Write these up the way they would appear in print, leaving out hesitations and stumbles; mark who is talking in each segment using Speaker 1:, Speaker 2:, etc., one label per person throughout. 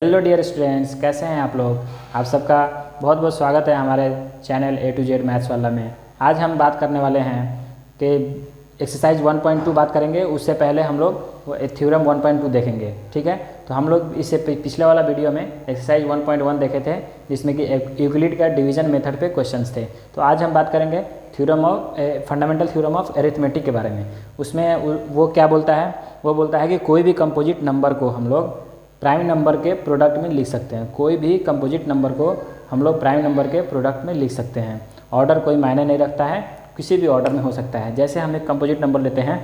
Speaker 1: Hello dear students, कैसे हैं आप लोग। आप सबका बहुत बहुत स्वागत है हमारे channel A to Z maths वाला में। आज हम बात करने वाले हैं कि एक्सरसाइज 1.2 बात करेंगे। उससे पहले हम लोग थ्योरम 1.2 देखेंगे, ठीक है। तो हम लोग इससे पिछले वाला वीडियो में एक्सरसाइज 1.1 देखे थे, जिसमें कि यूक्लिड का डिवीजन मेथड पे क्वेश्चंस थे। तो आज हम बात करेंगे फंडामेंटल थ्योरम ऑफ अरिथमेटिक के बारे में। उसमें वो क्या बोलता है, वो बोलता है कि कोई भी कंपोजिट नंबर को हम लोग प्राइम नंबर के प्रोडक्ट में लिख सकते हैं। कोई भी कंपोजिट नंबर को हम लोग प्राइम नंबर के प्रोडक्ट में लिख सकते हैं। ऑर्डर कोई मायने नहीं रखता है, किसी भी ऑर्डर में हो सकता है। जैसे हम एक कंपोजिट नंबर लेते हैं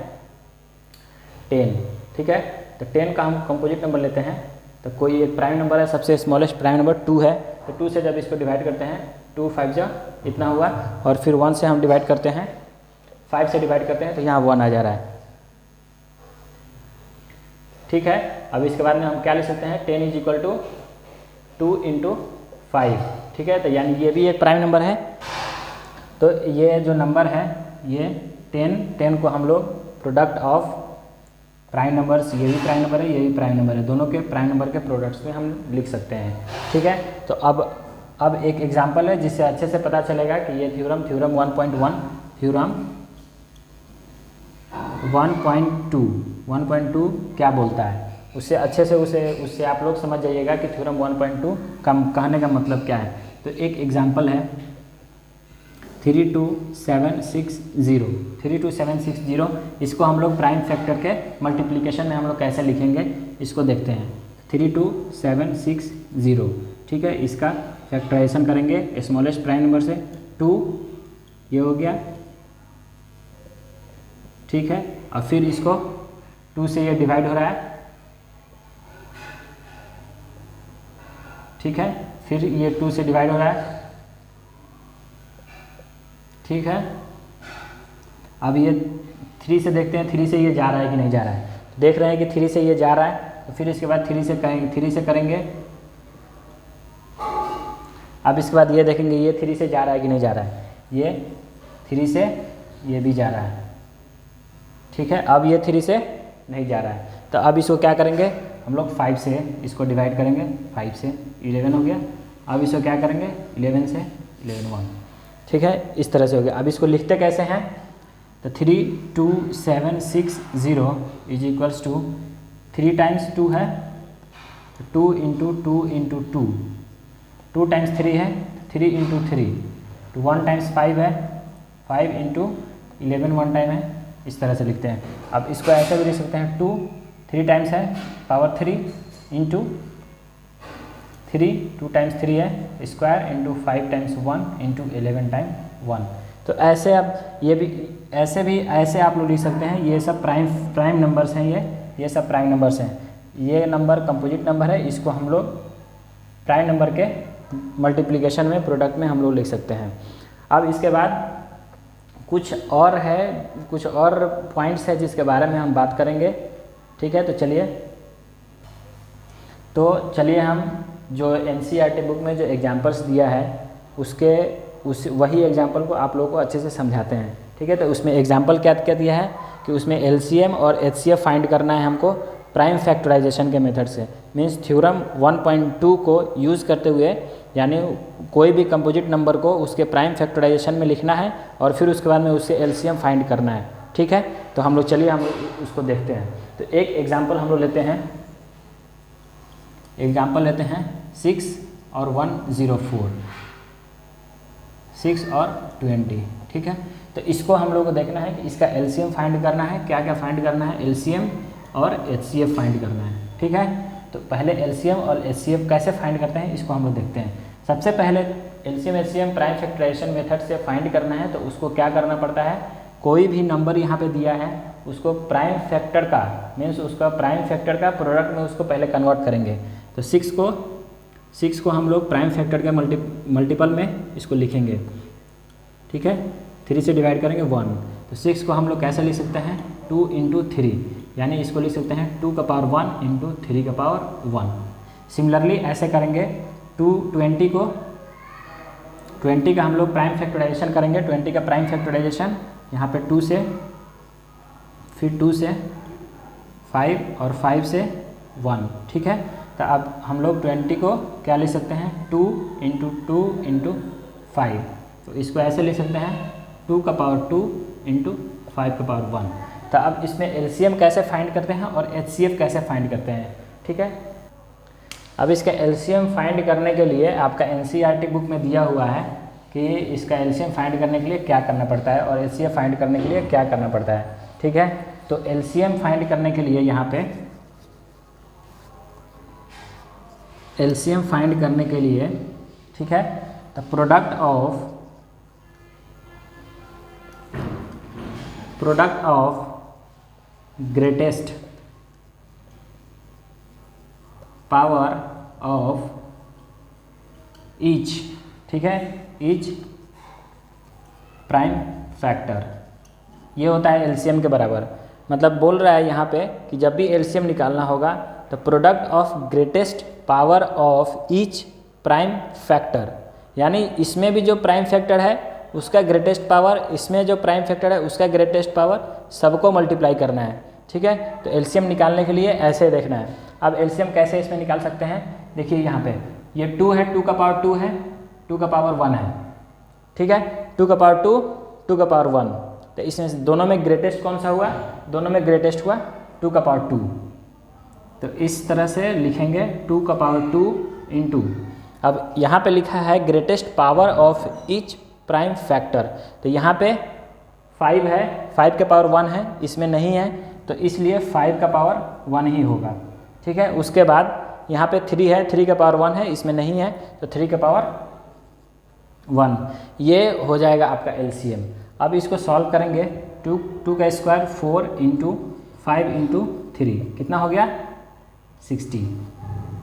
Speaker 1: 10, ठीक है। तो 10 का हम कंपोजिट नंबर लेते हैं, तो कोई एक प्राइम नंबर है, सबसे स्मॉलेस्ट प्राइम नंबर 2 है। तो 2 से जब इसको डिवाइड करते हैं, 2 5 जा इतना हुआ, और फिर 1 से हम डिवाइड करते हैं, 5 से डिवाइड करते हैं, तो यहाँ 1 आ जा रहा है, ठीक है। अब इसके बाद में हम क्या लिख सकते हैं, 10 इज इक्वल टू 2 इंटू 5, ठीक है। तो यानी ये भी एक प्राइम नंबर है। तो ये जो नंबर है ये 10 को हम लोग प्रोडक्ट ऑफ प्राइम नंबर्स, ये भी प्राइम नंबर है, ये भी प्राइम नंबर है, दोनों के प्राइम नंबर के प्रोडक्ट्स में हम लिख सकते हैं, ठीक है। तो अब एक एग्जांपल है जिससे अच्छे से पता चलेगा कि ये थ्योरम 1.2 क्या बोलता है। उससे अच्छे से उससे आप लोग समझ जाइएगा कि थ्योरम 1.2 का कहने का मतलब क्या है। तो एक एग्जांपल है 32760। इसको हम लोग प्राइम फैक्टर के मल्टीप्लिकेशन में हम लोग कैसे लिखेंगे, इसको देखते हैं। 32760, ठीक है। इसका फैक्टराइजेशन करेंगे स्मॉलेस्ट प्राइम नंबर से 2, ये हो गया, ठीक है। और फिर इसको 2 से ये डिवाइड हो रहा है, ठीक है। फिर ये 2 से डिवाइड हो रहा है, ठीक है। अब ये 3 से देखते हैं, 3 से ये जा रहा है कि नहीं जा रहा है। तो देख रहे हैं कि 3 से ये जा रहा है, तो फिर इसके बाद 3 से करेंगे। अब इसके बाद ये देखेंगे ये 3 से जा रहा है कि नहीं जा रहा है। ये 3 से ये भी जा रहा है, ठीक है। अब ये 3 से नहीं जा रहा है, तो अब इसको क्या करेंगे हम लोग, 5 से इसको डिवाइड करेंगे, 5 से 11 हो गया। अब इसको क्या करेंगे, 11 से 11 1, ठीक है। इस तरह से हो गया। अब इसको लिखते कैसे हैं, तो 32760 इज इक्वल्स टू 3 टाइम्स 2 है, 2 इंटू 2 इंटू 2, 2 टाइम्स 3 है, 3 इंटू 3, तो 1 टाइम्स 5 है, 5 इंटू 11 1 टाइम है। इस तरह से लिखते हैं। अब इसको ऐसे भी लिख सकते हैं, 3 टाइम्स है पावर 3 इंटू 3, 2 टाइम्स 3 है square into 5 times 1 into 11 time 1। तो ऐसे अब ये भी ऐसे आप लोग लिख सकते हैं। ये सब प्राइम नंबर्स हैं, ये सब प्राइम नंबर्स हैं। ये नंबर कंपोजिट नंबर है, इसको हम लोग प्राइम नंबर के मल्टीप्लिकेशन में, प्रोडक्ट में हम लोग लिख सकते हैं। अब इसके बाद कुछ और पॉइंट्स है जिसके बारे में हम बात करेंगे, ठीक है। तो चलिए हम जो NCERT बुक में जो एग्जाम्पल्स दिया है वही एग्जाम्पल को आप लोगों को अच्छे से समझाते हैं, ठीक है। तो उसमें एग्जाम्पल क्या क्या दिया है कि उसमें LCM और HCF फाइंड करना है हमको प्राइम फैक्टराइजेशन के मेथड से। मीन्स थ्योरम 1.2 को यूज़ करते हुए, यानी कोई भी कंपोजिट नंबर को उसके प्राइम फैक्टराइजेशन में लिखना है और फिर उसके बाद में उससे LCM फाइंड करना है, ठीक है। तो हम लोग चलिए हम उसको देखते हैं। तो एक एग्जाम्पल हम लोग लेते हैं, 6 और 104, 6 और 20, ठीक है। तो इसको हम लोग को देखना है कि इसका LCM फाइंड करना है। क्या क्या फाइंड करना है, LCM और HCF फाइंड करना है, ठीक है। तो पहले LCM और HCF कैसे फाइंड करते हैं, इसको हम लोग देखते हैं। सबसे पहले LCM HCM prime factorization method से फाइंड करना है, तो उसको क्या करना पड़ता है, कोई भी नंबर यहाँ पे दिया है उसको प्राइम फैक्टर का, मीन्स उसका प्राइम फैक्टर का प्रोडक्ट में उसको पहले कन्वर्ट करेंगे। तो 6 को हम लोग प्राइम फैक्टर के मल्टीपल में इसको लिखेंगे, ठीक है। 3 से डिवाइड करेंगे 1, तो 6 को हम लोग कैसे लिख सकते हैं, 2 इंटू 3, यानी इसको लिख सकते हैं 2 का पावर 1 इंटू 3 का पावर 1। सिमिलरली ऐसे करेंगे 20 का हम लोग प्राइम फैक्टराइजेशन करेंगे। 20 का प्राइम फैक्टराइजेशन यहाँ पे 2 से, फिर 2 से 5 और 5 से 1, ठीक है। तो अब हम लोग 20 को क्या लिख सकते हैं 2 × 2 × 5, तो इसको ऐसे लिख सकते हैं 2 का पावर 2 × 5 का पावर 1। तो अब इसमें एलसीएम कैसे फाइंड करते हैं और एचसीएफ कैसे फाइंड करते हैं, ठीक है। अब इसका एलसीएम फाइंड करने के लिए आपका एनसीईआरटी बुक में दिया हुआ है कि इसका एलसीएम फाइंड करने के लिए क्या करना पड़ता है और एचसीएफ फाइंड करने के लिए क्या करना पड़ता है, ठीक है। तो एलसीएम फाइंड करने के लिए यहाँ पे एलसीएम फाइंड करने के लिए, ठीक है, the product of greatest power of each, ठीक है, ईच प्राइम फैक्टर, ये होता है एलसीएम के बराबर। मतलब बोल रहा है यहाँ पे कि जब भी एलसीएम निकालना होगा तो product of greatest power of each prime factor, यानी इसमें भी जो प्राइम फैक्टर है उसका ग्रेटेस्ट पावर, इसमें जो प्राइम फैक्टर है उसका ग्रेटेस्ट पावर, सबको मल्टीप्लाई करना है, ठीक है। तो एलसीएम निकालने के लिए ऐसे देखना है। अब एलसीएम कैसे इसमें निकाल सकते हैं, देखिए यहाँ पे ये 2 है, 2 का पावर 2 है, 2 का पावर 1 है, ठीक है, 2 का पावर 2, 2 का पावर 1। तो इसमें दोनों में ग्रेटेस्ट कौन सा हुआ, दोनों में ग्रेटेस्ट हुआ 2 का पावर 2। तो इस तरह से लिखेंगे 2 का पावर 2 × अब यहाँ पे लिखा है greatest power of each prime factor, तो यहाँ पे 5 है, 5 के पावर 1 है, इसमें नहीं है, तो इसलिए 5 का पावर 1 ही होगा, ठीक है। उसके बाद यहाँ पे 3 है, 3 का पावर 1 है, इसमें नहीं है, तो 3 का पावर 1, ये हो जाएगा आपका एलसीएम। अब इसको सॉल्व करेंगे, 2 का स्क्वायर 4 × 5 × 3 कितना हो गया 60,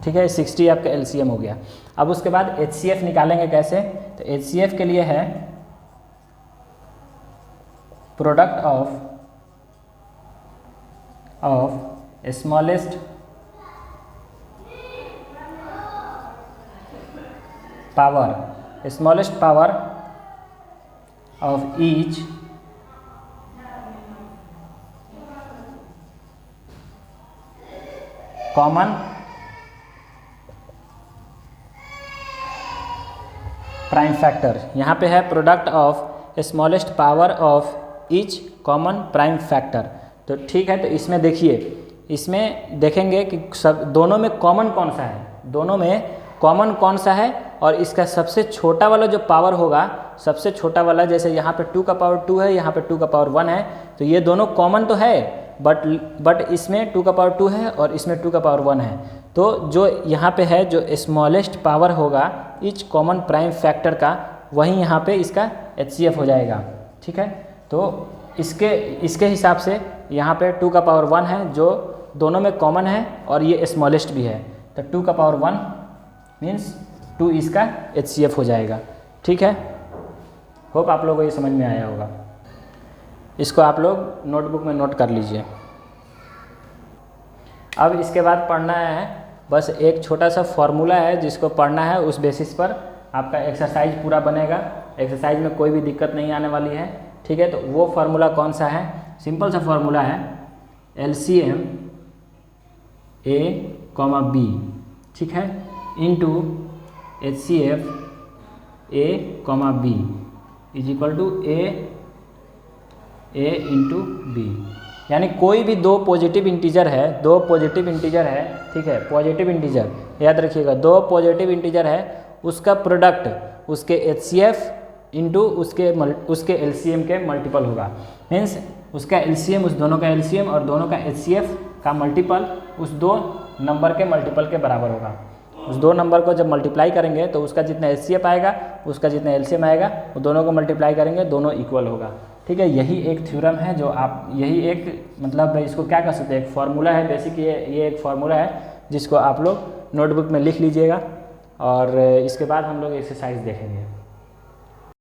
Speaker 1: ठीक है, 60 आपका एलसीएम हो गया। अब उसके बाद एचसीएफ निकालेंगे कैसे, तो एचसीएफ के लिए है product of smallest power of each common prime factor. यहाँ पे है product of smallest power of each common prime factor. तो ठीक है, तो इसमें देखिए, इसमें देखेंगे कि सब दोनों में कॉमन कौन सा है, दोनों में कॉमन कौन सा है, और इसका सबसे छोटा वाला जो पावर होगा, सबसे छोटा वाला, जैसे यहाँ पे 2 का पावर 2 है, यहाँ पे 2 का पावर 1 है, तो ये दोनों कॉमन तो है, बट इसमें 2 का पावर 2 है और इसमें 2 का पावर 1 है। तो जो यहाँ पे है, जो स्मॉलेस्ट पावर होगा ईच कॉमन प्राइम फैक्टर का, वही यहाँ पे इसका एचसीएफ हो जाएगा, ठीक है। तो इसके हिसाब से यहाँ पे 2 का पावर 1 है, जो दोनों में कॉमन है, और ये स्मॉलेस्ट भी है, तो 2 का पावर 1 मीन्स 2 इसका एचसीएफ हो जाएगा, ठीक है। होप आप लोगों को ये समझ में आया होगा। इसको आप लोग नोटबुक में नोट कर लीजिए। अब इसके बाद पढ़ना है, बस एक छोटा सा फॉर्मूला है जिसको पढ़ना है, उस बेसिस पर आपका एक्सरसाइज पूरा बनेगा। एक्सरसाइज में कोई भी दिक्कत नहीं आने वाली है, ठीक है। तो वो फार्मूला कौन सा है, सिंपल सा फार्मूला है, LCM A, B, ठीक है, into HCF A, B is equal to A into B। यानी कोई भी दो पॉजिटिव इंटीजर है, ठीक है, पॉजिटिव इंटीजर याद रखिएगा, दो पॉजिटिव इंटीजर है, उसका प्रोडक्ट उसके HCF इंटू उसके LCM के मल्टीपल होगा। मीन्स उसका LCM, उस दोनों का LCM और दोनों का HCF का मल्टीपल उस दो नंबर के मल्टीपल के बराबर होगा। उस दो नंबर को जब मल्टीप्लाई करेंगे तो उसका जितना HCF आएगा, उसका जितना LCM आएगा, वो दोनों को मल्टीप्लाई करेंगे, दोनों इक्वल होगा, ठीक है। यही एक थ्योरम है जो आप, यही एक मतलब इसको क्या कर सकते हैं, एक फार्मूला है बेसिक, ये एक फार्मूला है जिसको आप लोग नोटबुक में लिख लीजिएगा, और इसके बाद हम लोग एक्सरसाइज देखेंगे।